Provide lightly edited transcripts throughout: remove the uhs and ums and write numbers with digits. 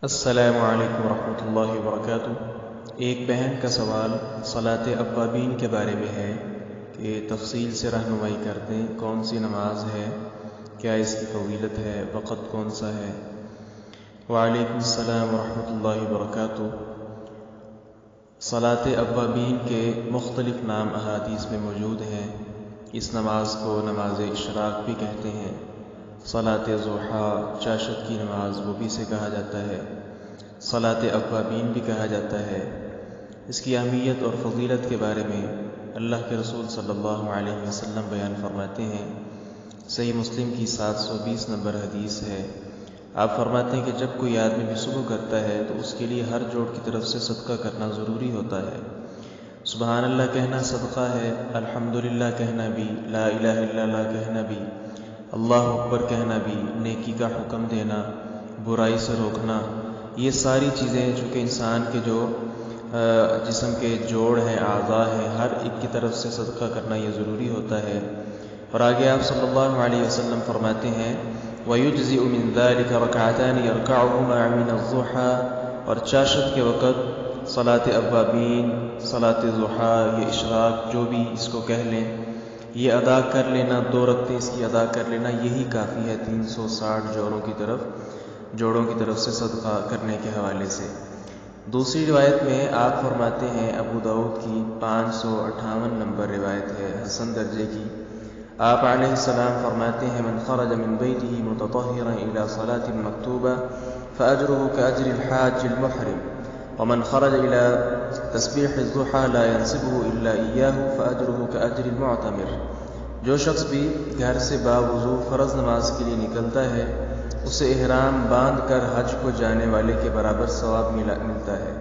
السلام علیکم ورحمۃ اللہ وبرکاتہ۔ ایک بہن کا سوال صلاۃ اوابین کے بارے میں ہے کہ تفصیل سے رہنمائی کر دیں، کون سی نماز ہے، کیا اس کی فضیلت ہے، وقت کون سا ہے؟ وعلیکم السلام ورحمۃ اللہ وبرکاتہ۔ صلاۃ اوابین کے مختلف نام احادیث میں موجود ہیں۔ اس نماز کو نماز اشراق بھی کہتے ہیں، صلاۃ ضحیٰ چاشت کی نماز وہ بھی اسے کہا جاتا ہے، صلاۃ اوابین بھی کہا جاتا ہے۔ اس کی اہمیت اور فضیلت کے بارے میں اللہ کے رسول صلی اللہ علیہ وسلم بیان فرماتے ہیں۔ صحیح مسلم کی 720 نمبر حدیث ہے۔ آپ فرماتے ہیں کہ جب کوئی آدمی بھی صبح کرتا ہے تو اس کے لیے ہر جوڑ کی طرف سے صدقہ کرنا ضروری ہوتا ہے۔ سبحان اللہ کہنا صدقہ ہے، الحمدللہ کہنا بھی، لا الہ الا اللہ کہنا بھی، اللہ اکبر کہنا بھی، نیکی کا حکم دینا، برائی سے روکنا، یہ ساری چیزیں چونکہ انسان کے جو جسم کے جوڑ ہیں، اعضاء ہیں، ہر ایک کی طرف سے صدقہ کرنا یہ ضروری ہوتا ہے۔ اور آگے آپ صلی اللہ علیہ وسلم فرماتے ہیں وَيُجْزِئُ مِن ذَلِكَ رَكْعَتَانِ يَرْكَعُهُمَا مِنَ الضُّحَىٰ، اور چاشت کے وقت صلاۃ اوابین، صلاۃ ضحیٰ یا اشراق جو بھی اس کو کہہ لیں، یہ ادا کر لینا، 2 رکعتیں اس کی ادا کر لینا، یہی کافی ہے 360 جوڑوں کی طرف سے صدقہ کرنے کے حوالے سے۔ دوسری روایت میں آپ فرماتے ہیں، ابو داؤد کی 558 نمبر روایت ہے، حسن درجے کی، آپ علیہ السلام فرماتے ہیں من خرج من بیتہ متطہرا الی صلاۃ مکتوبہ فاجرہ کاجر الحاج المحرم ومن خرج الی تسبیح الضحیٰ لا ينصبه الا ایاہ فاجرہ کاجر المعتمر۔ جو شخص بھی گھر سے باوضو فرض نماز کے لیے نکلتا ہے، اسے احرام باندھ کر حج کو جانے والے کے برابر ثواب ملتا ہے۔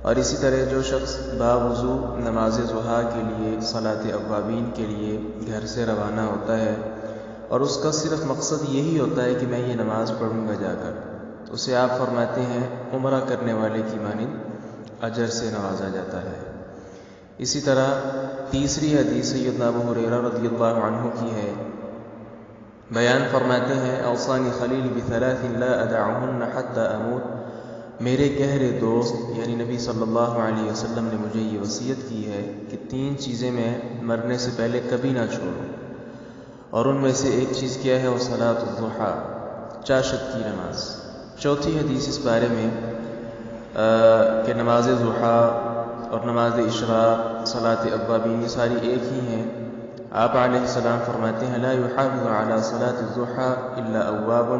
اور اسی طرح جو شخص باوضو نماز ضحیٰ کے لیے، صلاۃ اوابین کے لیے گھر سے روانہ ہوتا ہے اور اس کا صرف مقصد یہی ہوتا ہے کہ میں یہ نماز پڑھوں گا جا کر، تو اسے آپ فرماتے ہیں عمرہ کرنے والے کی مانند اجر سے نوازا جاتا ہے۔ اسی طرح تیسری حدیث سیدنا ابو ہریرہ رضی اللہ عنہ کی ہے، بیان فرماتے ہیں اوصانی خلیلی بثلاث لا ادعہن حتی اموت، میرے گہرے دوست یعنی نبی صلی اللہ علیہ وسلم نے مجھے یہ وصیت کی ہے کہ 3 چیزیں میں مرنے سے پہلے کبھی نہ چھوڑوں، اور ان میں سے ایک چیز کیا ہے، وہ صلاۃ الضحیٰ چاشت کی نماز۔ چوتھی حدیث اس بارے میں کہ نماز ضحیٰ اور نماز اشراق، صلاۃ اوابین یہ ساری ایک ہی ہیں۔ آپ علیہ السلام فرماتے ہیں لا يحافظ على صلاۃ الضحیٰ الا اواب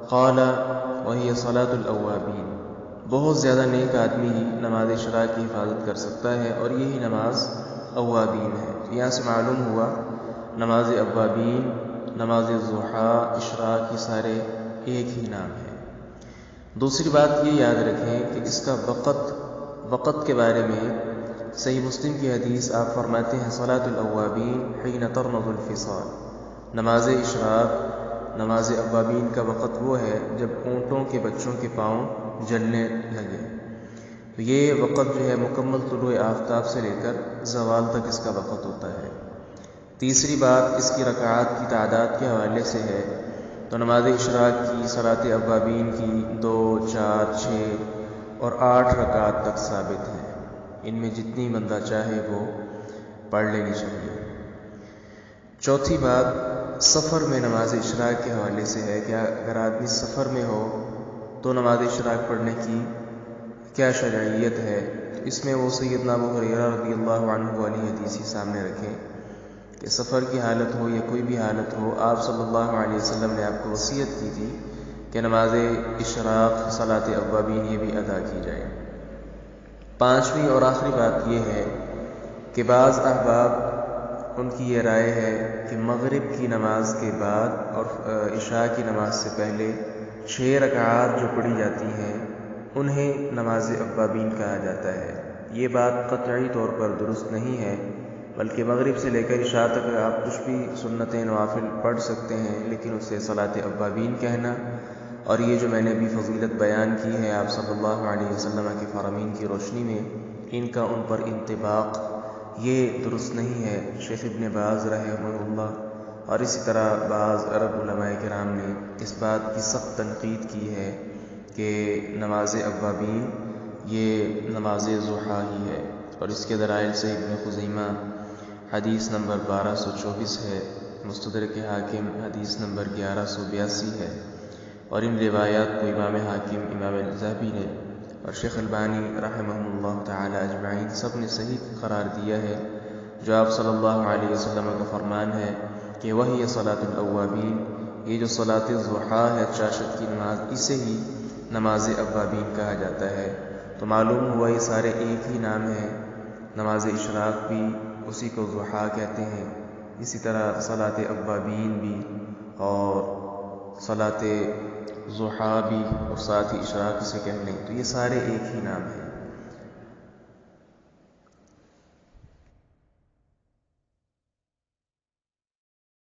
قال وهي صلاۃ الاوابین، بہت زیادہ نیک آدمی ہی نماز اشراق کی حفاظت کر سکتا ہے اور یہی نماز اوابین ہے۔ یہاں سے معلوم ہوا نماز اوابین، نماز ضحیٰ، اشراق یہ سارے ایک ہی نام ہیں۔ دوسری بات یہ یاد رکھیں کہ اس کا وقت کے بارے میں صحیح مسلم کی حدیث آپ فرماتے ہیں صلاۃ الاوابین حین ترمض الفصال، نماز اشراق، نماز اوابین کا وقت وہ ہے جب اونٹوں کے بچوں کے پاؤں جلنے لگے۔ تو یہ وقت جو ہے مکمل طلوع آفتاب سے لے کر زوال تک اس کا وقت ہوتا ہے۔ تیسری بات اس کی رکعات کی تعداد کے حوالے سے ہے، تو نماز اشراق کی، صلاۃ اوابین کی 2، 4، 6 اور 8 رکعات تک ثابت ہیں، ان میں جتنی بندہ چاہے وہ پڑھ لینی چاہیے۔ چوتھی بات سفر میں نماز اشراق کے حوالے سے ہے کہ اگر آدمی سفر میں ہو تو نماز اشراق پڑھنے کی کیا شرعیت ہے، اس میں وہ سیدنا ابو ہریرہ رضی اللہ عنہ والی حدیث ہی سامنے رکھیں کہ سفر کی حالت ہو یا کوئی بھی حالت ہو، آپ صلی اللہ علیہ وسلم نے آپ کو وصیت کی تھی کہ نماز اشراق، صلاۃ اوابین یہ بھی ادا کی جائے۔ پانچویں اور آخری بات یہ ہے کہ بعض احباب ان کی یہ رائے ہے کہ مغرب کی نماز کے بعد اور عشاء کی نماز سے پہلے 6 رکعات جو پڑھی جاتی ہیں انہیں نماز اوابین کہا جاتا ہے۔ یہ بات قطعی طور پر درست نہیں ہے، بلکہ مغرب سے لے کر عشاء تک آپ کچھ بھی سنتیں نوافل پڑھ سکتے ہیں، لیکن اسے صلاۃ اوابین کہنا اور یہ جو میں نے بھی فضیلت بیان کی ہے آپ صلی اللہ علیہ وسلم کے فرامین کی روشنی میں، ان کا ان پر انطباق یہ درست نہیں ہے۔ شیخ ابن باز رحمہ اللہ اور اسی طرح بعض عرب علماء کرام نے اس بات کی سخت تنقید کی ہے کہ نماز اوابین یہ نماز ضحیٰ ہی ہے، اور اس کے دلائل سے ابن خزیمہ حدیث نمبر 1224 ہے، مستدرک حاکم حدیث نمبر 1182 ہے، اور ان روایات کو امام حاکم، امام الذہبی نے اور شیخ البانی رحمہ اللہ تعالی اجمعین سب نے صحیح قرار دیا ہے، جو آپ صلی اللہ علیہ وسلم کا فرمان ہے کہ وہی صلاۃ الاوابین، یہ جو صلاۃ ضحیٰ ہے چاشت کی نماز، اسے ہی نماز اوابین کہا جاتا ہے۔ تو معلوم ہوا یہ سارے ایک ہی نام ہیں، نماز اشراق بھی اسی کو ضحیٰ کہتے ہیں، اسی طرح صلاۃ اوابین بھی اور صلاۃ ضحیٰ بھی، اور ساتھ ہی اشراق سے کہہ لیں، تو یہ سارے ایک ہی نام ہیں۔